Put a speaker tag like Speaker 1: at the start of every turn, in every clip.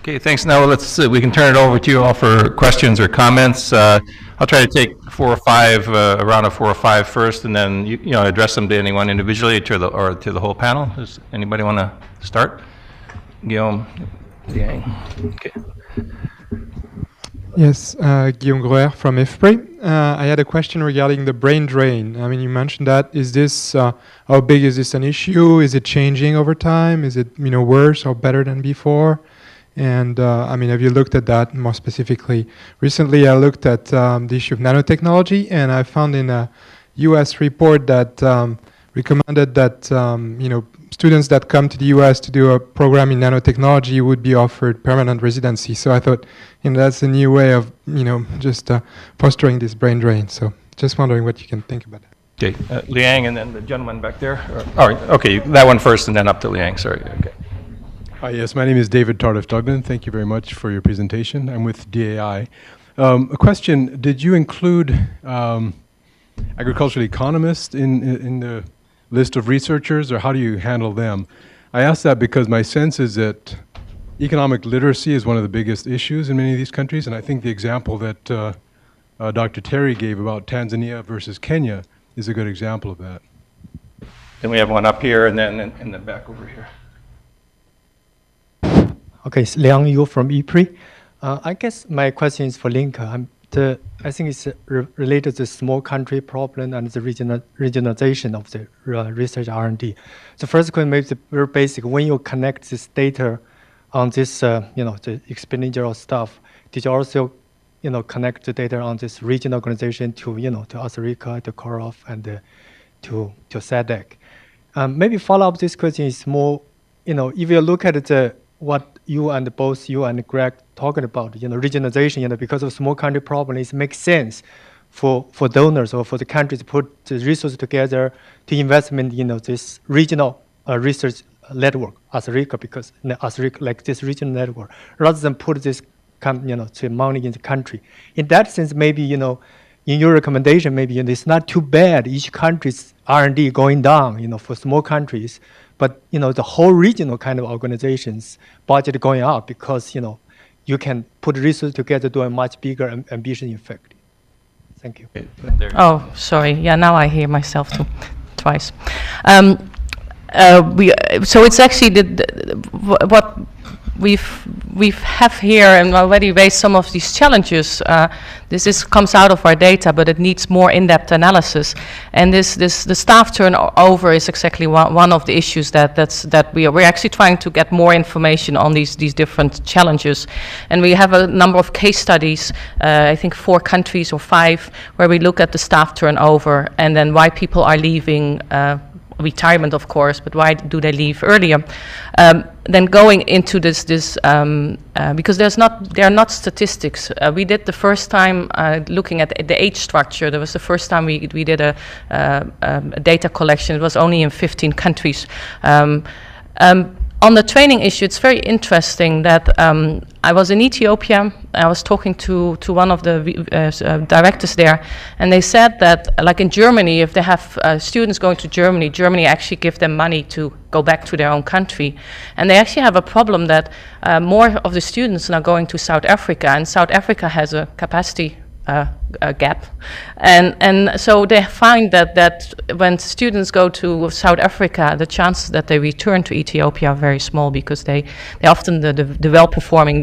Speaker 1: Okay, thanks. Now we can turn it over to you all for questions or comments. I'll try to take a round of 4 or 5 first, and then you address them to anyone individually or to the whole panel. Does anybody want to start? Guillaume, Liang. Okay.
Speaker 2: Yes, Guillaume Groer from IFPRI. I had a question regarding the brain drain. I mean, you mentioned that. Is this how big is this an issue? Is it changing over time? Is it worse or better than before? And I mean, have you looked at that more specifically? Recently, I looked at the issue of nanotechnology, and I found in a U.S. report that recommended that students that come to the U.S. to do a program in nanotechnology would be offered permanent residency. So I thought, that's a new way of just fostering this brain drain. So just wondering what you can think about that.
Speaker 1: Okay, Liang, and then the gentleman back there. All right, okay, that one first, and then up to Liang. Sorry. Okay.
Speaker 3: Hi, yes, my name is David Tardif-Duggan. Thank you very much for your presentation. I'm with DAI. A question, did you include agricultural economists in the list of researchers, or how do you handle them? I ask that because my sense is that economic literacy is one of the biggest issues in many of these countries, and I think the example that Dr. Terry gave about Tanzania versus Kenya is a good example of that.
Speaker 1: Then we have one up here, and then in the back over here.
Speaker 4: Okay, it's Liang Yu from IFPRI. I guess my question is for Linka. I think it's related to the small country problem and the regionalization of the research R&D. The first question maybe is very basic. When you connect this data on this, the expenditure stuff, did you also, connect the data on this regional organization to, to Africa, to COROF, and to SADC? Maybe follow up this question is more, if you look at what you and Greg talking about, regionalization, because of small country problem, it makes sense for donors or for the countries to put the resources together to investment in this regional research network, Africa, because Africa like this regional network, rather than put this to money in the country. In that sense, maybe in your recommendation, maybe it's not too bad. Each country's R&D going down, for small countries. But the whole regional kind of organizations budget going up because you can put resources together to a much bigger ambition effect. Thank you.
Speaker 5: Oh, sorry. Yeah, now I hear myself too, twice. So it's actually what we have here, and already raised some of these challenges. This comes out of our data, but it needs more in-depth analysis. And the staff turnover is exactly one of the issues that we're actually trying to get more information on these different challenges. And we have a number of case studies, I think 4 countries or 5, where we look at the staff turnover and then why people are leaving. Retirement, of course, but why do they leave earlier? Then going into this because there are not statistics. We did the first time looking at the age structure. That was the first time we did a data collection. It was only in 15 countries. On the training issue, it's very interesting that I was in Ethiopia. I was talking to one of the directors there, and they said that, like in Germany, if they have students going to Germany, Germany actually give them money to go back to their own country. And they actually have a problem that more of the students are going to South Africa, and South Africa has a capacity gap, and so they find that when students go to South Africa, the chances that they return to Ethiopia are very small, because they often the well-performing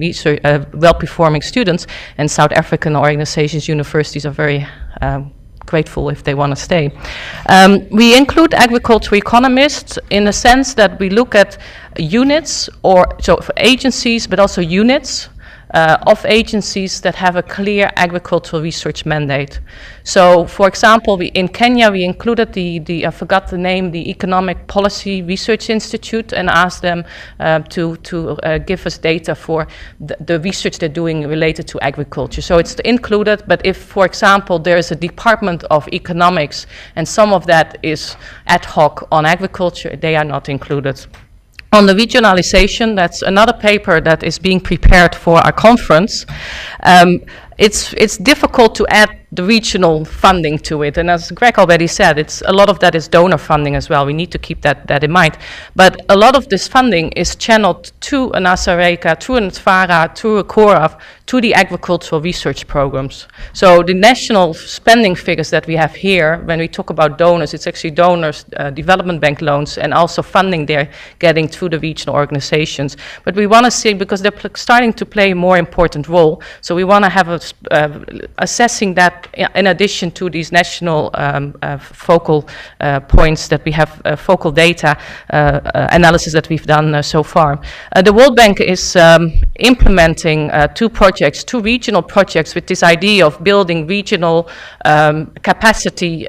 Speaker 5: well-performing students, and South African organizations, universities are very grateful if they want to stay. We include agricultural economists in the sense that we look at units, so for agencies, but also units of agencies that have a clear agricultural research mandate. So, for example, in Kenya, we included I forgot the name, the Economic Policy Research Institute, and asked them to give us data for the research they're doing related to agriculture. So it's included, but if, for example, there is a Department of Economics and some of that is ad hoc on agriculture, they are not included. On the regionalization, that's another paper that is being prepared for our conference. It's difficult to add the regional funding to it. And as Greg already said, it's a lot of that is donor funding as well. We need to keep that in mind. But a lot of this funding is channeled to an ASARECA, to an IFPRI, to a CORAF, to the agricultural research programs. So the national spending figures that we have here, when we talk about donors, it's actually donors, development bank loans, and also funding they're getting through the regional organizations. But we want to see, because they're starting to play a more important role, so we want to have assessing that in addition to these national focal points that we have, focal data analysis that we've done so far. The World Bank is implementing two regional projects with this idea of building regional capacity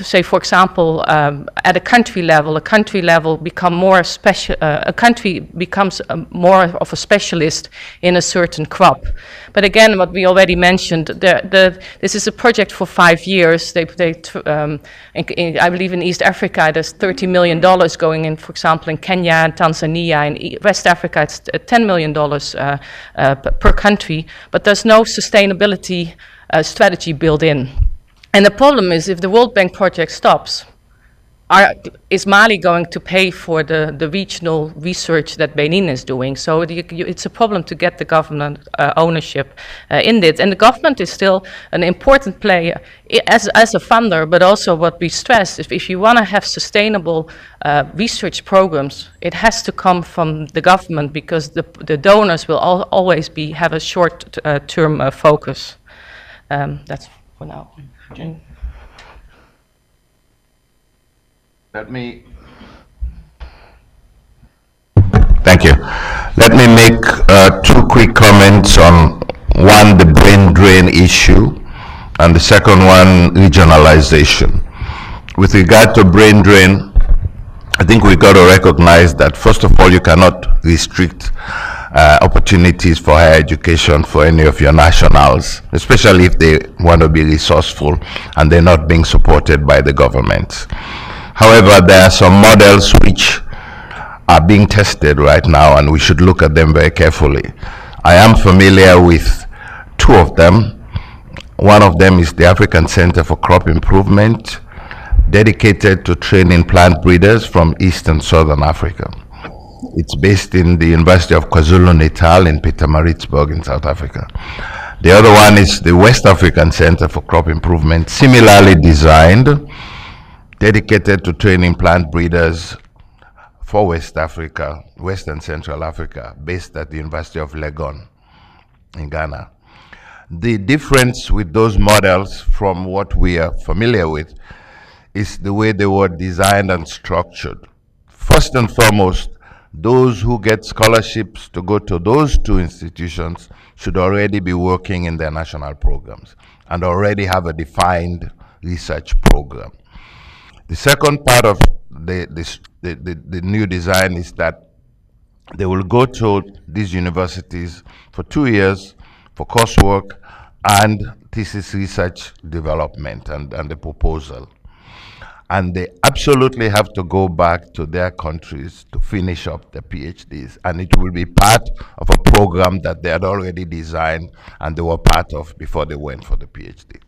Speaker 5: say, for example, at a country level become more special. A country becomes more of a specialist in a certain crop. But again, what we already mentioned, this is a project for 5 years. I believe in East Africa, there's $30 million going in, for example, in Kenya and Tanzania. In West Africa, it's $10 million per country. But there's no sustainability strategy built in. And the problem is, if the World Bank project stops, is Mali going to pay for the regional research that Benin is doing? So it's a problem to get the government ownership in this. And the government is still an important player as a funder, but also what we stress, if you want to have sustainable research programs, it has to come from the government, because the donors will always have a short-term focus. That's for now.
Speaker 6: Thank you. Let me make 2 quick comments on one, the brain drain issue, and the second one, regionalization. With regard to brain drain, I think we've got to recognize that, first of all, you cannot restrict opportunities for higher education for any of your nationals, especially if they want to be resourceful and they're not being supported by the government. However, there are some models which are being tested right now, and we should look at them very carefully. I am familiar with 2 of them. One of them is the African Center for Crop Improvement, dedicated to training plant breeders from East and Southern Africa. It's based in the University of KwaZulu-Natal in Pietermaritzburg in South Africa. The other one is the West African Center for Crop Improvement, similarly designed, dedicated to training plant breeders for West Africa, West and Central Africa, based at the University of Legon in Ghana. The difference with those models from what we are familiar with is the way they were designed and structured. First and foremost, those who get scholarships to go to those 2 institutions should already be working in their national programs and already have a defined research program. The second part of the new design is that they will go to these universities for 2 years for coursework and thesis research development and the proposal. And they absolutely have to go back to their countries to finish up their PhDs. And it will be part of a program that they had already designed and they were part of before they went for the PhD.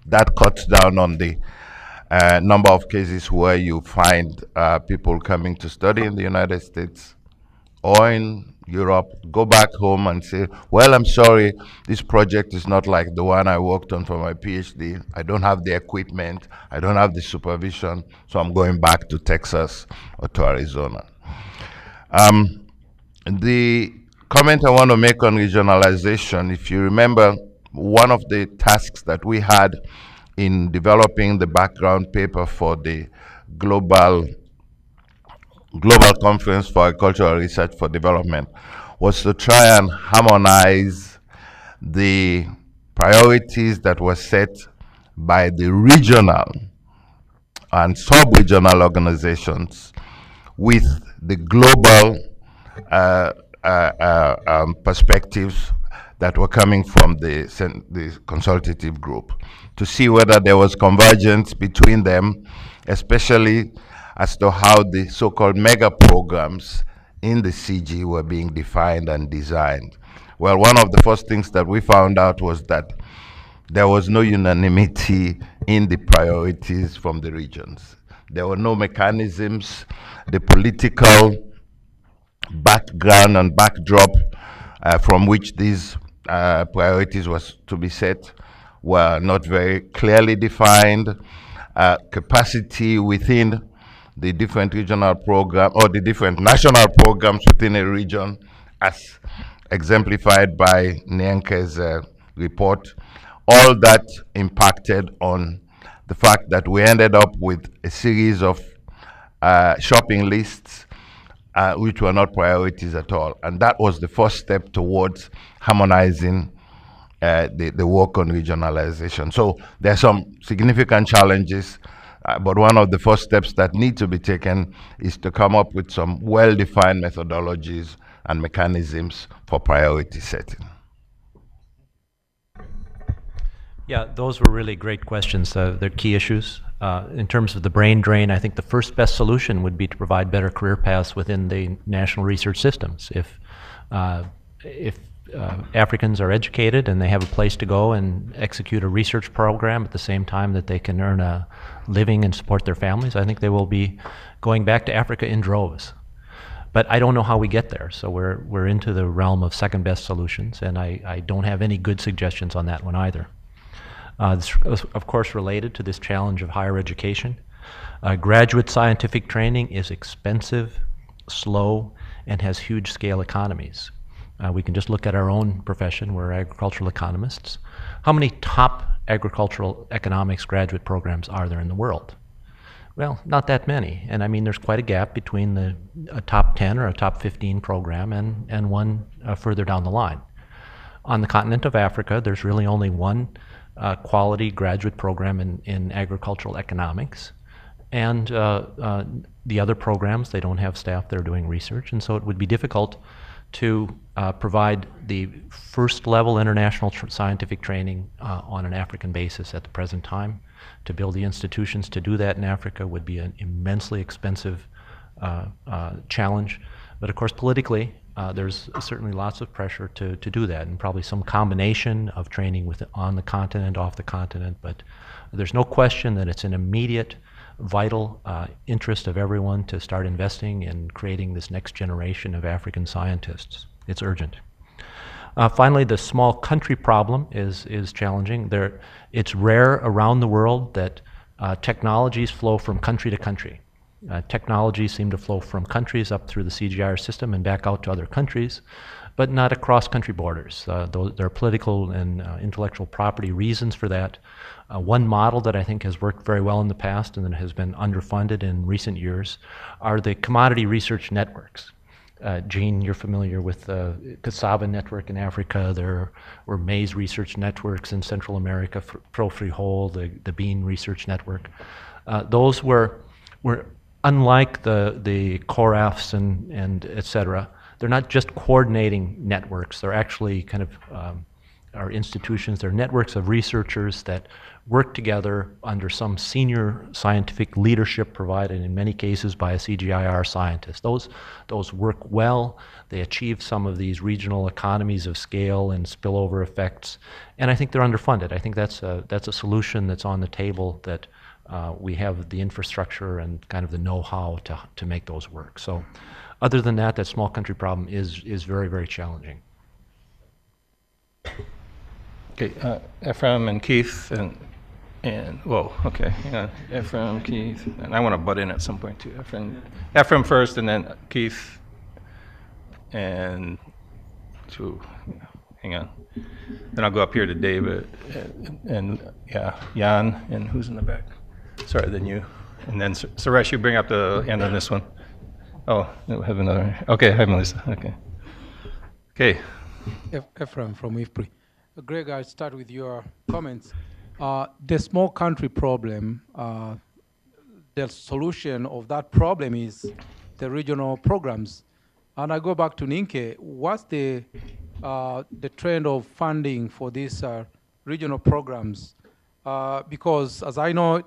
Speaker 6: That cuts down on the number of cases where you find people coming to study in the United States or in Europe, go back home and say, well, I'm sorry, this project is not like the one I worked on for my PhD. I don't have the equipment, I don't have the supervision, so I'm going back to Texas or to Arizona. The comment I want to make on regionalization, if you remember, one of the tasks that we had in developing the background paper for the Global Conference for Agricultural Research for Development was to try and harmonize the priorities that were set by the regional and sub-regional organizations with the global perspectives that were coming from the consultative group, to see whether there was convergence between them, especially as to how the so-called mega programs in the CG were being defined and designed. Well, one of the first things that we found out was that there was no unanimity in the priorities from the regions. There were no mechanisms. The political background and backdrop from which these priorities was to be set were not very clearly defined. Capacity within the different regional program or the different national programs within a region, as exemplified by Nyanke's report, all that impacted on the fact that we ended up with a series of shopping lists which were not priorities at all. And that was the first step towards harmonizing the work on regionalization. So there are some significant challenges, but one of the first steps that need to be taken is to come up with some well-defined methodologies and mechanisms for priority setting.
Speaker 7: Yeah, those were really great questions. They're key issues. In terms of the brain drain, I think the first best solution would be to provide better career paths within the national research systems. If Africans are educated and they have a place to go and execute a research program at the same time that they can earn a living and support their families, I think they will be going back to Africa in droves. But I don't know how we get there, so we're into the realm of second best solutions, and I don't have any good suggestions on that one either. This is, of course, related to this challenge of higher education. Graduate scientific training is expensive, slow, and has huge scale economies. We can just look at our own profession. We're agricultural economists. How many top agricultural economics graduate programs are there in the world? Well, not that many. And I mean, there's quite a gap between a top 10 or a top 15 program and one further down the line. On the continent of Africa, there's really only one quality graduate program in agricultural economics. And the other programs, they don't have staff that are doing research, and so it would be difficult to provide the first level international scientific training on an African basis at the present time. To build the institutions to do that in Africa would be an immensely expensive challenge. But of course, politically, there's certainly lots of pressure to do that, and probably some combination of training on the continent, off the continent. But there's no question that it's an immediate, vital interest of everyone to start investing in creating this next generation of African scientists. It's urgent. Finally, the small country problem is challenging. It's rare around the world that technologies flow from country to country. Technologies seem to flow from countries up through the CGIAR system and back out to other countries, but not across country borders. There are political and intellectual property reasons for that. One model that I think has worked very well in the past and that has been underfunded in recent years are the commodity research networks. Gene, you're familiar with the Cassava network in Africa. There were maize research networks in Central America, Pro-Free-Whole, the bean research network. Those were unlike the CORAFs and et cetera. They're not just coordinating networks. They're actually kind of are institutions. They're networks of researchers that work together under some senior scientific leadership provided in many cases by a CGIAR scientist. Those work well. They achieve some of these regional economies of scale and spillover effects, and I think they're underfunded. I think that's a solution that's on the table that we have the infrastructure and kind of the know-how to make those work. So other than that, that small country problem is very, very challenging.
Speaker 1: Okay, Ephraim and Keith and whoa, okay, hang on. Ephraim, Keith, and I want to butt in at some point too. Ephraim first, and then Keith, and two. Hang on. Then I'll go up here to David, and yeah, Jan, and who's in the back? Sorry, then you, and then Suresh, you bring up the end on this one. Oh, we have another. Okay, hi Melissa. Okay. Okay.
Speaker 8: Ephraim from IFPRI. Greg, I'll start with your comments. The small country problem, the solution of that problem is the regional programs. And I go back to Ninke. What's the trend of funding for these regional programs? Because as I know,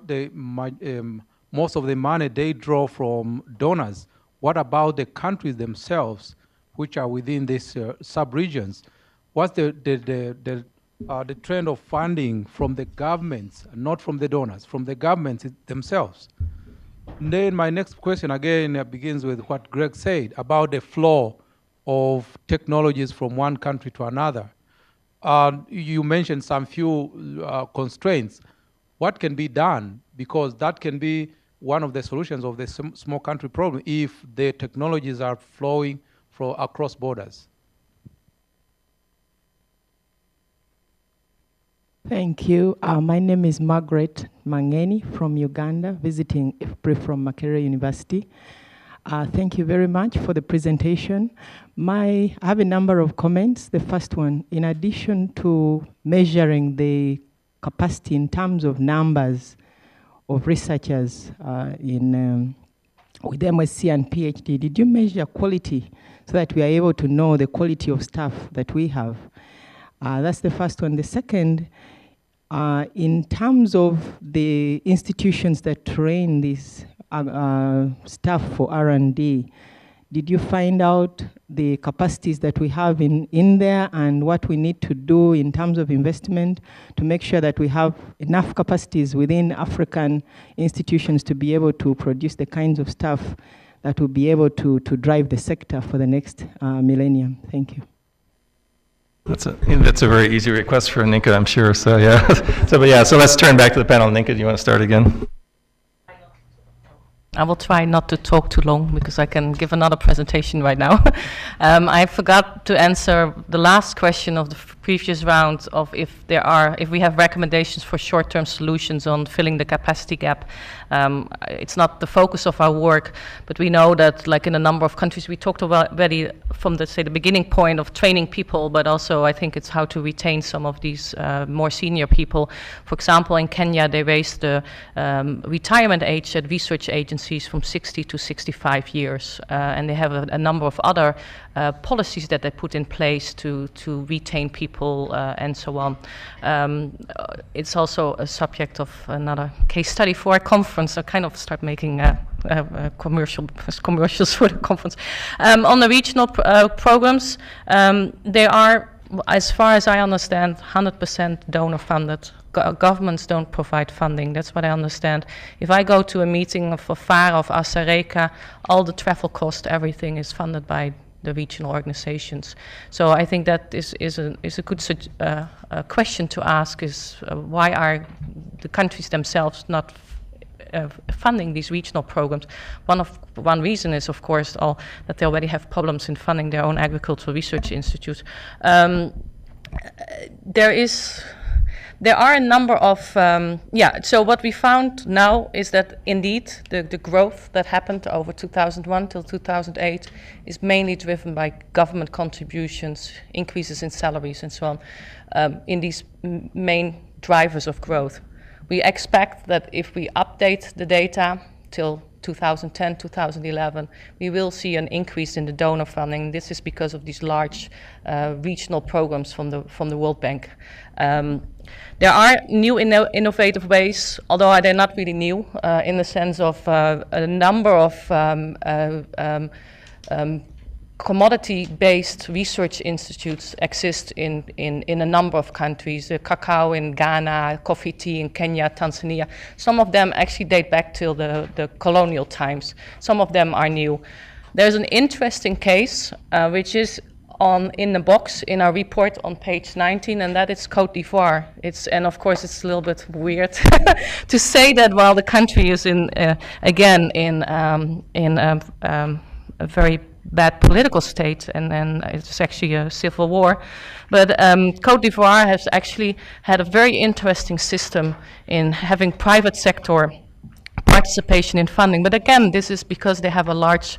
Speaker 8: most of the money they draw from donors. What about the countries themselves, which are within these sub-regions? what's the trend of funding from the governments, not from the donors, from the governments themselves? And then my next question again begins with what Greg said about the flow of technologies from one country to another. You mentioned some few constraints. What can be done? Because that can be one of the solutions of the small country problem if the technologies are flowing across borders.
Speaker 9: Thank you. My name is Margaret Mangeni from Uganda, visiting IFPRI from Makerere University. Thank you very much for the presentation. I have a number of comments. The first one, in addition to measuring the capacity in terms of numbers of researchers with MSc and PhD, did you measure quality so that we are able to know the quality of staff that we have? That's the first one. The second, in terms of the institutions that train these staff for R&D, did you find out the capacities that we have in there and what we need to do in terms of investment to make sure that we have enough capacities within African institutions to be able to produce the kinds of stuff that will be able to drive the sector for the next millennium? Thank you.
Speaker 1: That's a very easy request for Ninka, I'm sure. So yeah, so let's turn back to the panel. Ninka, do you want to start again?
Speaker 5: I will try not to talk too long because I can give another presentation right now. I forgot to answer the last question of the previous round of if we have recommendations for short-term solutions on filling the capacity gap. It's not the focus of our work, but we know that, like in a number of countries, we talked about already from the beginning point of training people, but also I think it's how to retain some of these more senior people. For example, in Kenya, they raised the retirement age at research agencies from 60 to 65 years, and they have a number of other policies that they put in place to retain people and so on. It's also a subject of another case study for a conference. I kind of start making commercials for the conference. On the regional programs, they are, as far as I understand, 100% donor funded. Governments don't provide funding. That's what I understand. If I go to a meeting for FARA of Asareka, all the travel cost, everything is funded by the regional organizations. So I think that is a good question to ask: is why are the countries themselves not funding these regional programs? One reason is, of course, that they already have problems in funding their own agricultural research institute. There are a number of, so what we found now is that indeed the growth that happened over 2001 till 2008 is mainly driven by government contributions, increases in salaries and so on, in these main drivers of growth. We expect that if we update the data till 2010, 2011, we will see an increase in the donor funding. This is because of these large regional programs from the World Bank. There are new innovative ways, although they're not really new, in the sense of a number of commodity-based research institutes exist in a number of countries. Cacao in Ghana, coffee tea in Kenya, Tanzania. Some of them actually date back till the colonial times. Some of them are new. There's an interesting case, which is in the box in our report on page 19, and that is Côte d'Ivoire. And of course it's a little bit weird to say that while the country is in a very bad political state, and it's actually a civil war. But Côte d'Ivoire has actually had a very interesting system in having private sector participation in funding. But again, this is because they have a large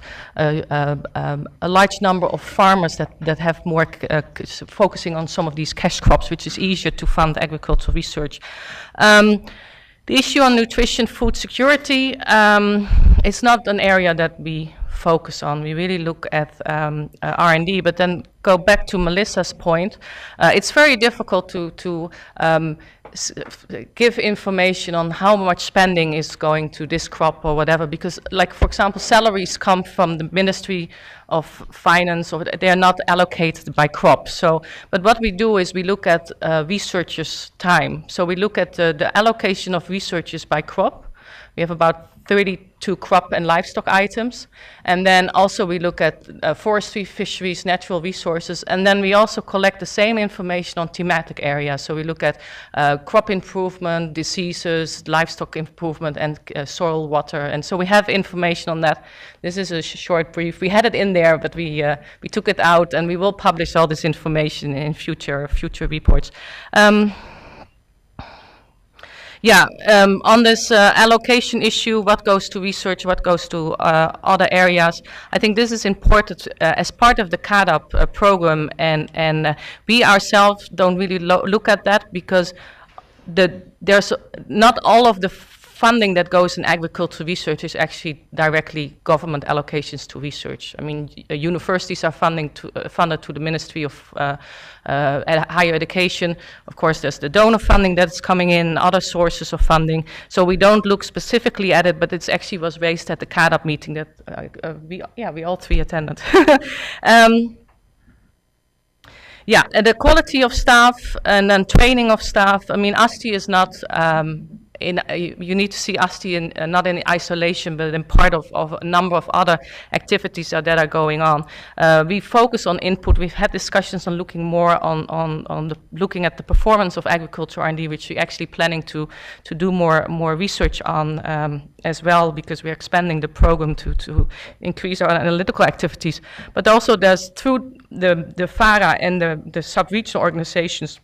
Speaker 5: number of farmers that have more focusing on some of these cash crops, which is easier to fund agricultural research. The issue on nutrition, food security, it's not an area that we focus on. We really look at R&D, but then go back to Melissa's point. It's very difficult to give information on how much spending is going to this crop or whatever, because, like, for example, salaries come from the Ministry of Finance, or they are not allocated by crop. So, but what we do is we look at researchers' time. So we look at the allocation of researchers by crop. We have about 32 crop and livestock items. And then also we look at forestry, fisheries, natural resources. And then we also collect the same information on thematic areas. So we look at crop improvement, diseases, livestock improvement, and soil, water. And so we have information on that. This is a short brief. We had it in there, but we took it out, and we will publish all this information in future reports. On this allocation issue, what goes to research, what goes to other areas, I think this is important as part of the CADAP program, and we ourselves don't really look at that, because there's not all of the funding that goes in agricultural research is actually directly government allocations to research. I mean, universities are funded to the Ministry of Higher Education. Of course, there's the donor funding that's coming in, other sources of funding. So we don't look specifically at it, but it actually was raised at the CADAP meeting that we all three attended. The quality of staff and then training of staff. I mean, ASTI is not you need to see ASTI not in isolation, but in part of a number of other activities that are going on. We focus on input. We've had discussions on looking more looking at the performance of agriculture R&D, which we're actually planning to do more research on as well, because we're expanding the program to increase our analytical activities. But also there's through the FARA and the sub-regional organizations,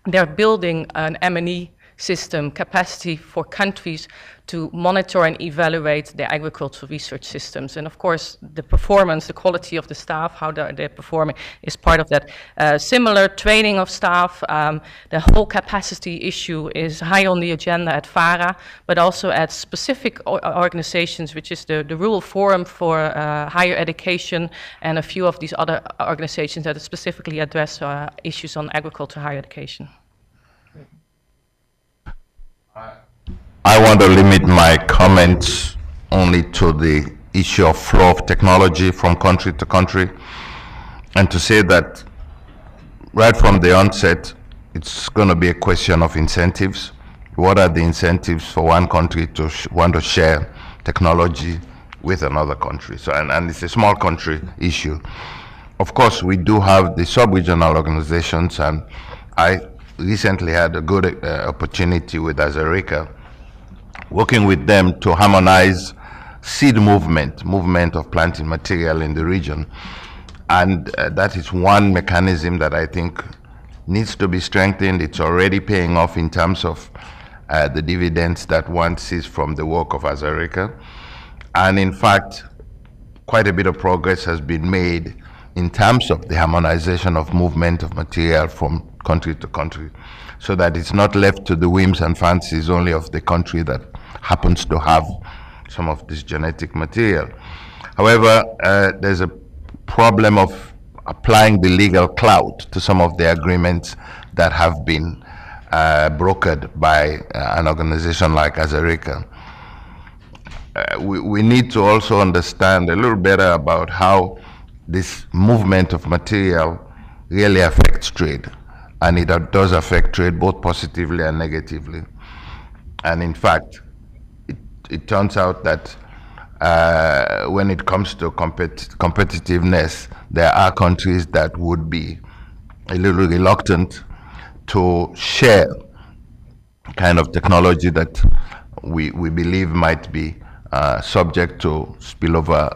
Speaker 5: they're building an M&E system capacity for countries to monitor and evaluate their agricultural research systems. And of course, the performance, the quality of the staff, how they're performing is part of that. Similar training of staff, the whole capacity issue is high on the agenda at FARA, but also at specific organizations, which is the Rural Forum for Higher Education and a few of these other organizations that specifically address issues on agriculture higher education.
Speaker 6: I want to limit my comments only to the issue of flow of technology from country to country, and to say that right from the onset, it's going to be a question of incentives. What are the incentives for one country to want to share technology with another country? So, and it's a small country issue. Of course, we do have the sub-regional organizations, and I recently had a good opportunity with Azarica, working with them to harmonize seed movement of planting material in the region. And that is one mechanism that I think needs to be strengthened. It's already paying off in terms of the dividends that one sees from the work of Azarica. And in fact, quite a bit of progress has been made in terms of the harmonization of movement of material from country to country, so that it's not left to the whims and fancies only of the country that happens to have some of this genetic material. However, there's a problem of applying the legal clout to some of the agreements that have been brokered by an organization like Azarica. We need to also understand a little better about how this movement of material really affects trade. And it does affect trade both positively and negatively. And in fact, it turns out that when it comes to competitiveness, there are countries that would be a little reluctant to share kind of technology that we believe might be subject to spillover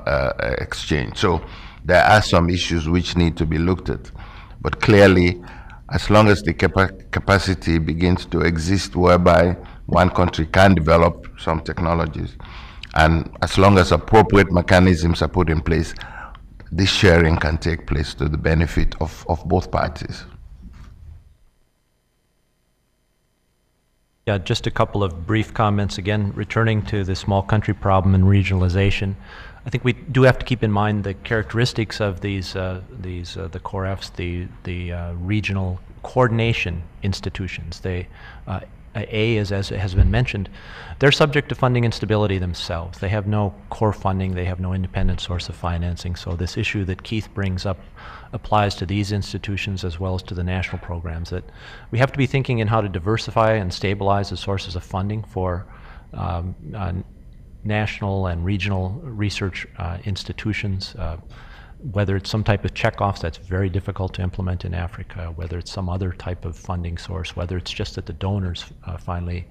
Speaker 6: exchange. So there are some issues which need to be looked at. But clearly, as long as the capacity begins to exist whereby one country can develop some technologies, and as long as appropriate mechanisms are put in place, this sharing can take place to the benefit of both parties.
Speaker 7: Yeah, just a couple of brief comments. Again, returning to the small country problem and regionalization, I think we do have to keep in mind the characteristics of the COREFs, the regional coordination institutions. They, as has been mentioned, they're subject to funding instability themselves. They have no core funding, they have no independent source of financing, so this issue that Keith brings up applies to these institutions as well as to the national programs, that we have to be thinking in how to diversify and stabilize the sources of funding for national and regional research institutions, whether it's some type of checkoffs that's very difficult to implement in Africa, whether it's some other type of funding source, whether it's just that the donors finally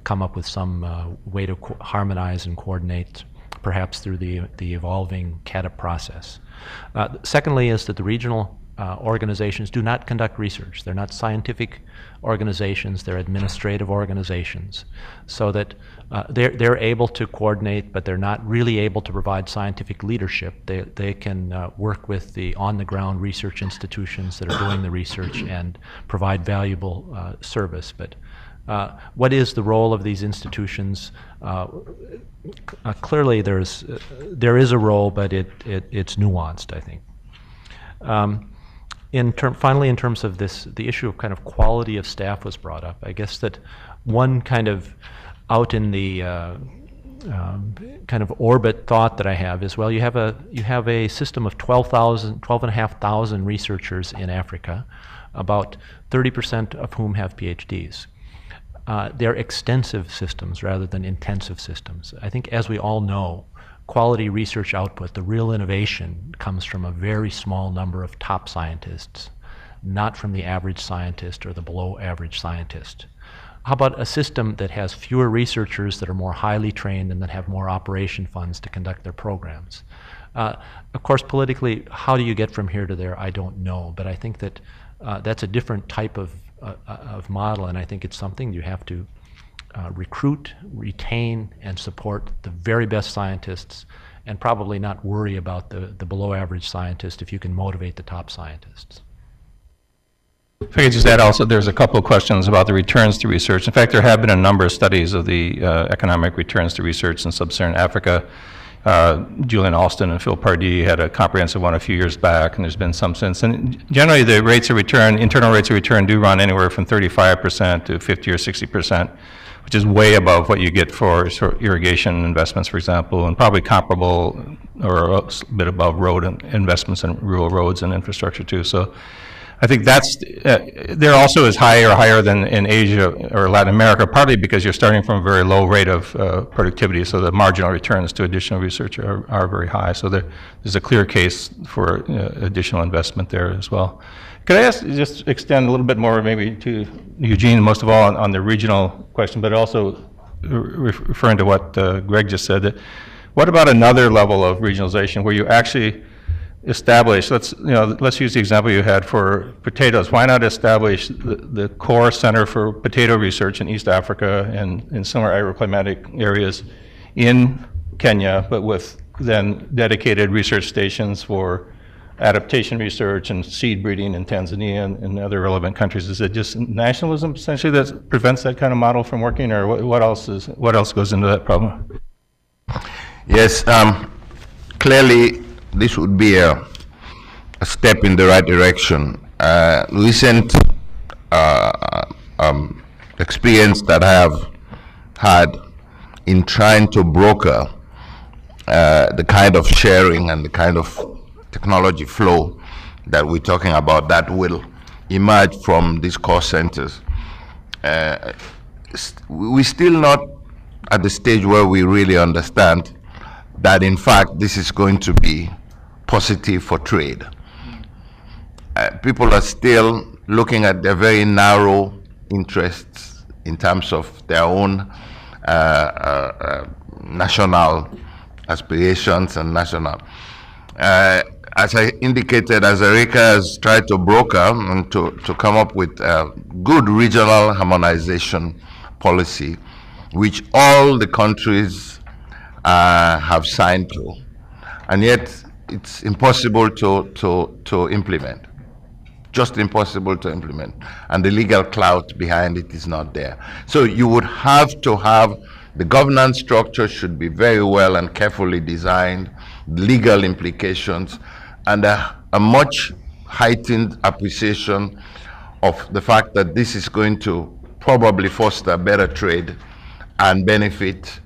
Speaker 7: come up with some way to harmonize and coordinate, perhaps through the evolving CADA process. Secondly is that the regional organizations do not conduct research. They're not scientific organizations, they're administrative organizations, so that they're able to coordinate, but they're not really able to provide scientific leadership. They can work with the on-the-ground research institutions that are doing the research and provide valuable service. But what is the role of these institutions? Clearly there is a role, but it's nuanced, I think. Finally, in terms of the issue of kind of quality of staff was brought up. I guess that one kind of out in the kind of orbit thought that I have is, well, you have a system of 12,500 researchers in Africa, about 30% of whom have PhDs. They're extensive systems rather than intensive systems. I think, as we all know, quality research output, the real innovation, comes from a very small number of top scientists, not from the average scientist or the below average scientist. How about a system that has fewer researchers that are more highly trained and that have more operation funds to conduct their programs? Of course, politically, how do you get from here to there? I don't know, but I think that that's a different type of model, and I think it's something you have to recruit, retain, and support the very best scientists, and probably not worry about the below average scientist if you can motivate the top scientists.
Speaker 1: If I could just add also, there's a couple of questions about the returns to research. In fact, there have been a number of studies of the economic returns to research in sub-Saharan Africa. Julian Alston and Phil Pardee had a comprehensive one a few years back, and there's been some since. And generally, the rates of return, internal rates of return, do run anywhere from 35% to 50 or 60%, which is way above what you get for irrigation investments, for example, and probably comparable or a bit above road investments in rural roads and infrastructure too. So I think that's, there also is higher than in Asia or Latin America, partly because you're starting from a very low rate of productivity, so the marginal returns to additional research are very high. So there's a clear case for additional investment there as well. Could I just extend a little bit more maybe to Eugene, most of all on the regional question, but also referring to what Greg just said, that what about another level of regionalization where you actually establish, let's use the example you had for potatoes. Why not establish the core center for potato research in East Africa and in similar agroclimatic areas in Kenya, but with then dedicated research stations for adaptation research and seed breeding in Tanzania and other relevant countries? Is it just nationalism essentially that prevents that kind of model from working, or what else goes into that problem?
Speaker 6: Yes, clearly this would be a step in the right direction. Recent experience that I have had in trying to broker the kind of sharing and the kind of technology flow that we're talking about that will emerge from these core centers. We're still not at the stage where we really understand that in fact this is going to be positive for trade. People are still looking at their very narrow interests in terms of their own national aspirations and national. As I indicated, as Erika has tried to broker and to come up with a good regional harmonization policy, which all the countries have signed to, and yet it's impossible to implement. just impossible to implement. And the legal clout behind it is not there. So you would have to have, the governance structure should be very well and carefully designed, legal implications, and a much heightened appreciation of the fact that this is going to probably foster better trade and benefit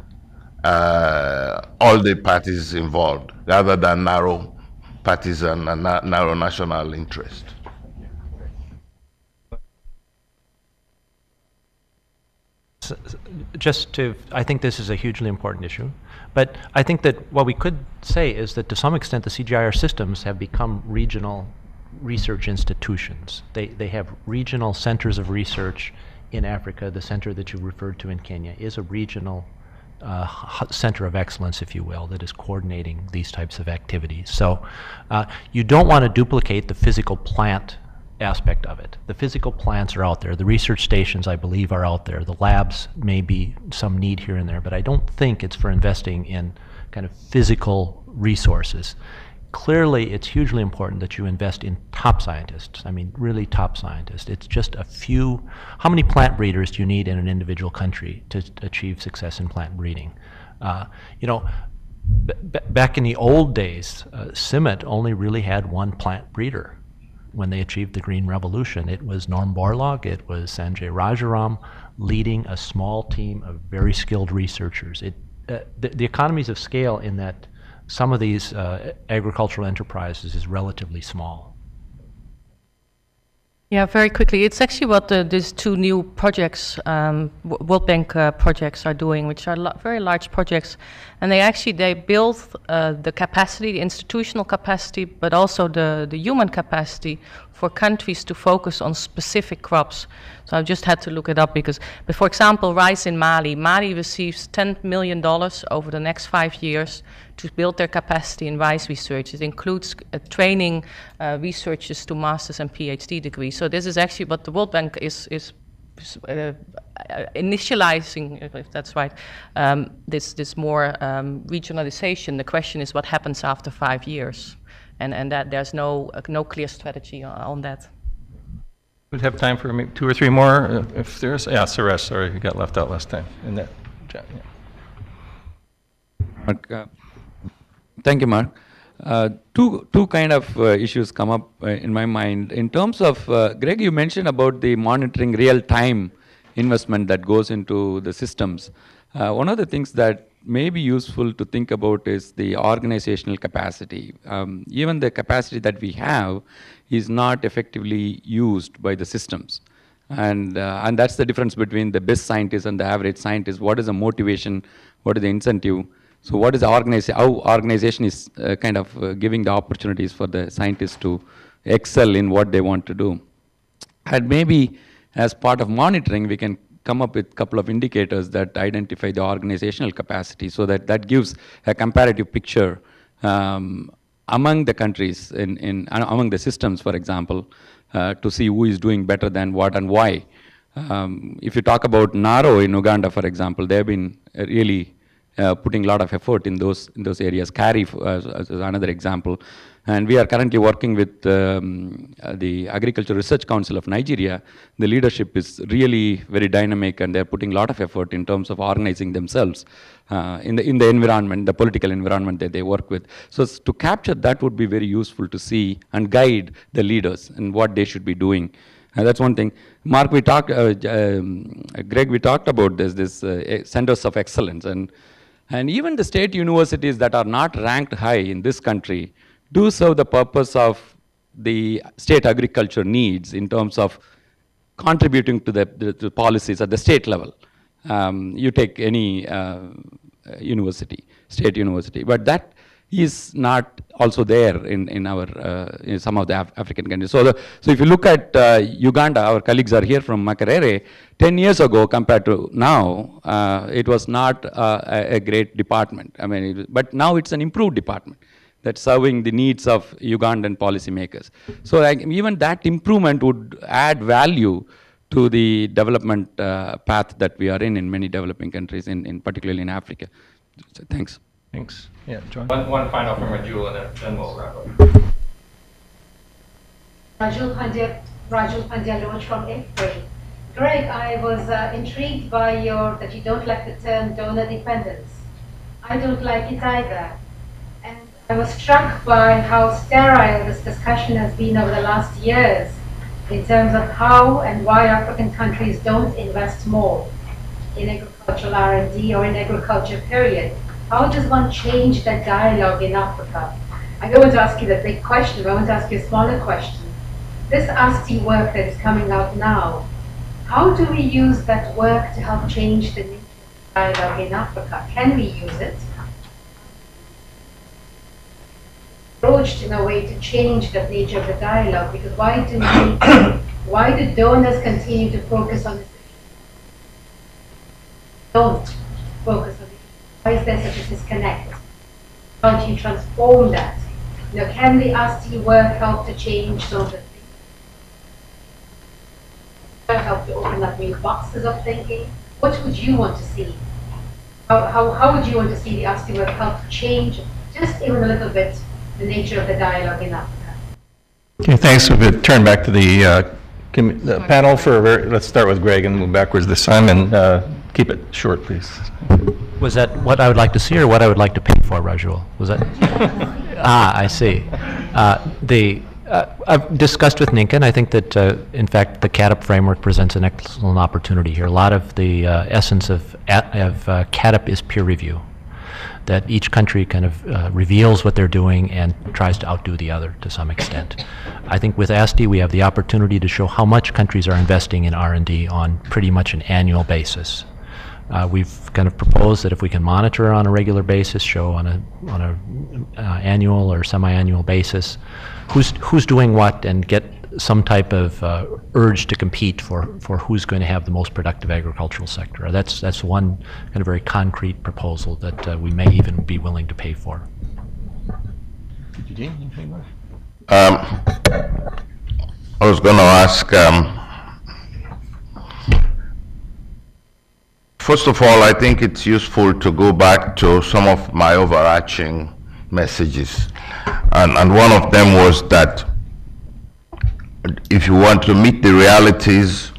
Speaker 6: all the parties involved, rather than narrow partisan and narrow national interest.
Speaker 7: I think this is a hugely important issue, but I think that what we could say is that to some extent the CGIAR systems have become regional research institutions. They have regional centers of research in Africa. The center that you referred to in Kenya is a regional center of excellence, if you will, that is coordinating these types of activities. So you don't want to duplicate the physical plant aspect of it. The physical plants are out there. The research stations, I believe, are out there. The labs may be some need here and there, but I don't think it's for investing in kind of physical resources. Clearly, it's hugely important that you invest in top scientists. I mean, really top scientists. It's just a few. How many plant breeders do you need in an individual country to achieve success in plant breeding? You know, back in the old days, CIMMYT only really had one plant breeder when they achieved the Green Revolution. It was Norm Borlaug, it was Sanjay Rajaram leading a small team of very skilled researchers. The economies of scale in that some of these agricultural enterprises is relatively small.
Speaker 5: Yeah, very quickly. It's actually what these two new projects, World Bank projects are doing, which are very large projects. And they build the capacity, the institutional capacity, but also the human capacity for countries to focus on specific crops. So I've just had to look it up because, but for example, rice in Mali. Mali receives $10 million over the next 5 years to build their capacity in rice research. It includes training researchers to master's and PhD degrees. So this is actually what the World Bank is initializing, if that's right, this more regionalization. The question is what happens after 5 years, and that there's no clear strategy on that.
Speaker 1: We'd have time for maybe 2 or 3 more, if there's. Yeah, Suresh, sorry, you got left out last time. In that, yeah.
Speaker 10: Mark, thank you, Mark. Two kind of issues come up in my mind. In terms of, Greg, you mentioned about the monitoring real-time investment that goes into the systems. One of the things that may be useful to think about is the organizational capacity. Even the capacity that we have is not effectively used by the systems. And that's the difference between the best scientist and the average scientist. What is the motivation? What is the incentive? So what is the how organization is kind of giving the opportunities for the scientists to excel in what they want to do. And maybe as part of monitoring, we can come up with a couple of indicators that identify the organizational capacity, so that gives a comparative picture among the countries, among the systems, for example, to see who is doing better than what and why. If you talk about Naro in Uganda, for example, they have been really putting a lot of effort in those areas. CARI as another example. And we are currently working with the Agriculture Research Council of Nigeria. The leadership is really very dynamic, and they're putting a lot of effort in terms of organizing themselves in the environment, the political environment that they work with. So to capture that would be very useful to see and guide the leaders in what they should be doing. That's one thing. Mark, we talked, Greg, we talked about this centers of excellence. And even the state universities that are not ranked high in this country do serve the purpose of the state agriculture needs in terms of contributing to the policies at the state level. You take any university, state university, but that is not also there in our in some of the African countries. So if you look at Uganda, our colleagues are here from Makerere. 10 years ago compared to now, it was not a great department. I mean, but now it's an improved department that's serving the needs of Ugandan policymakers. So even that improvement would add value to the development path that we are in many developing countries, particularly in Africa. So, thanks.
Speaker 1: Thanks. Yeah, John. One final from Rajul, and then we'll wrap up.
Speaker 11: Rajul Pandya from IFPRI. Greg, I was intrigued by that you don't like the term donor dependence. I don't like it either. And I was struck by how sterile this discussion has been over the last years in terms of how and why African countries don't invest more in agricultural R&D or in agriculture, period. How does one change that dialogue in Africa? I don't want to ask you the big question, but I want to ask you a smaller question. This ASTI work that is coming out now, how do we use that work to help change the nature of dialogue in Africa? Can we use it? Approached in a way to change the nature of the dialogue, because why do donors continue to focus on this issue? Don't focus on it. Why is there such a disconnect? How do you transform that? You know, can the ASTI work help to change some of the things? Help to open up new boxes of thinking? What would you want to see? How would you want to see the ASTI work help to change, just even a little bit, the nature of the dialogue in Africa?
Speaker 1: Okay, thanks. We'll turn back to the panel let's start with Greg and move backwards this time, and keep it short, please.
Speaker 7: Was that what I would like to see or what I would like to pay for, Rajul? Was that? I see. I've discussed with Ninka, and I think that, in fact, the CADP framework presents an excellent opportunity here. A lot of the essence of CADP is peer review, that each country kind of reveals what they're doing and tries to outdo the other to some extent. I think with ASTI, we have the opportunity to show how much countries are investing in R&D on pretty much an annual basis. We've kind of proposed that if we can monitor on a regular basis, show on a annual or semi-annual basis, who's doing what, and get some type of urge to compete for who's going to have the most productive agricultural sector. That's one kind of very concrete proposal that we may even be willing to pay for.
Speaker 6: I was going to ask, first of all, I think it's useful to go back to some of my overarching messages. And one of them was that if you want to meet the realities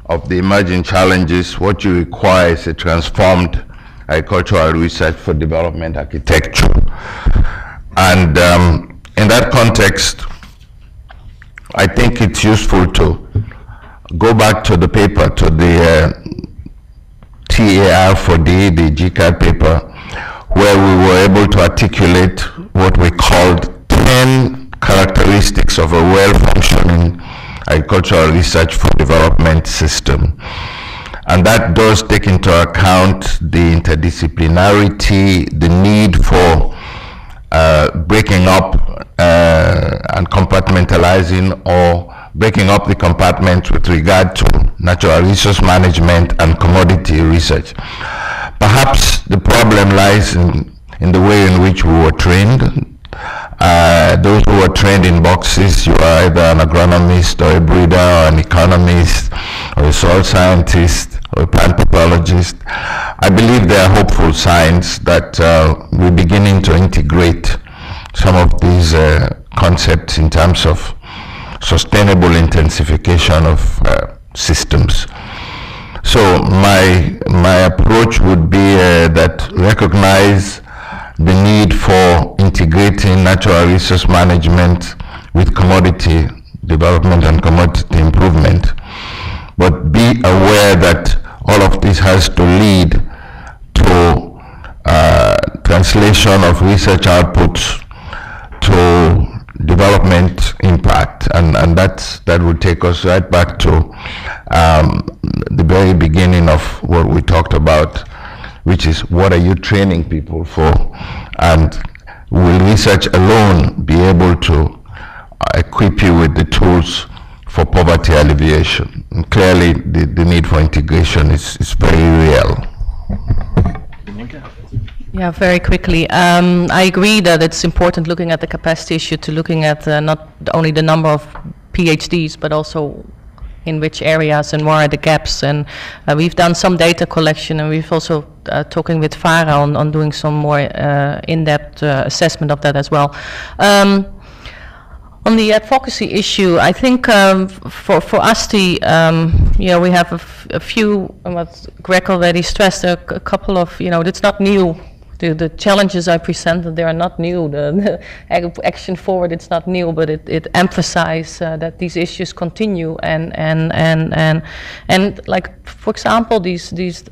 Speaker 6: of the emerging challenges, what you require is a transformed agricultural research for development architecture. And in that context, I think it's useful to go back to the paper, to the TAR4D, the GCAD paper, where we were able to articulate what we called 10 characteristics of a well-functioning agricultural research for development system. And that does take into account the interdisciplinarity, the need for breaking up and compartmentalizing, or breaking up the compartments with regard to natural resource management and commodity research. Perhaps the problem lies in the way in which we were trained. Those who were trained in boxes, you are either an agronomist or a breeder or an economist or a soil scientist or a plant pathologist. I believe there are hopeful signs that we're beginning to integrate some of these concepts in terms of sustainable intensification of systems. So my approach would be that recognize the need for integrating natural resource management with commodity development and commodity improvement, but be aware that all of this has to lead to translation of research outputs to development impact, and that would take us right back to the very beginning of what we talked about, which is what are you training people for, and will research alone be able to equip you with the tools for poverty alleviation? And clearly the need for integration is very real.
Speaker 5: Yeah, very quickly. I agree that it's important, looking at the capacity issue, to looking at not only the number of PhDs, but also in which areas and where are the gaps. And we've done some data collection, and we've also talking with FARA on doing some more in-depth assessment of that as well. On the advocacy issue, I think for ASTI, we have a few, what Greg already stressed, a couple of, it's not new. The challenges I presented, they are not new. The action forward, it's not new, but it emphasizes that these issues continue and like, for example, these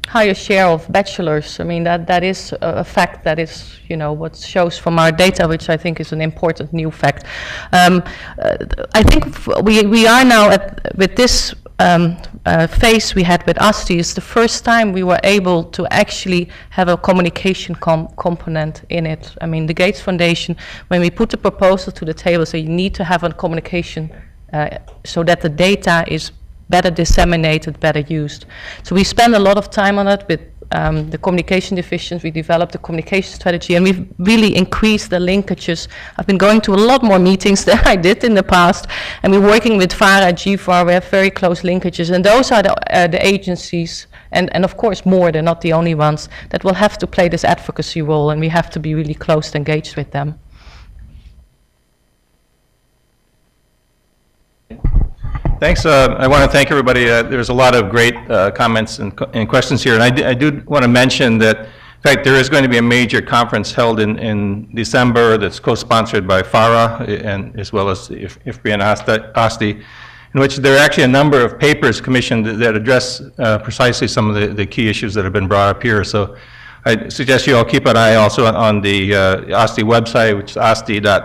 Speaker 5: higher share of bachelors. I mean, that is a fact that is, what shows from our data, which I think is an important new fact. I think we are now with this phase we had with ASTI, is the first time we were able to actually have a communication component in it. I mean, the Gates Foundation, when we put the proposal to the table, so you need to have a communication so that the data is better disseminated, better used. So we spend a lot of time on it with the communication divisions. We developed a communication strategy, and we've really increased the linkages. I've been going to a lot more meetings than I did in the past, and we're working with FARA, GFAR. We have very close linkages, and those are the agencies, and of course more, they're not the only ones, that will have to play this advocacy role, and we have to be really close engaged with them.
Speaker 1: Thanks. I want to thank everybody. There's a lot of great comments and questions here. And I do want to mention that, in fact, there is going to be a major conference held in December that's co-sponsored by FARA and as well as IFPRI and ASTI, in which there are actually a number of papers commissioned that address precisely some of the key issues that have been brought up here. So I suggest you all keep an eye also on the ASTI website, which is asti.cgiar.org.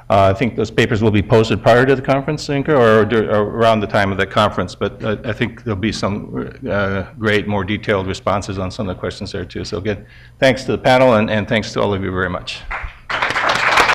Speaker 1: I think those papers will be posted prior to the conference, Inka, or around the time of the conference, but I think there'll be some great, more detailed responses on some of the questions there too. So again, thanks to the panel, and thanks to all of you very much.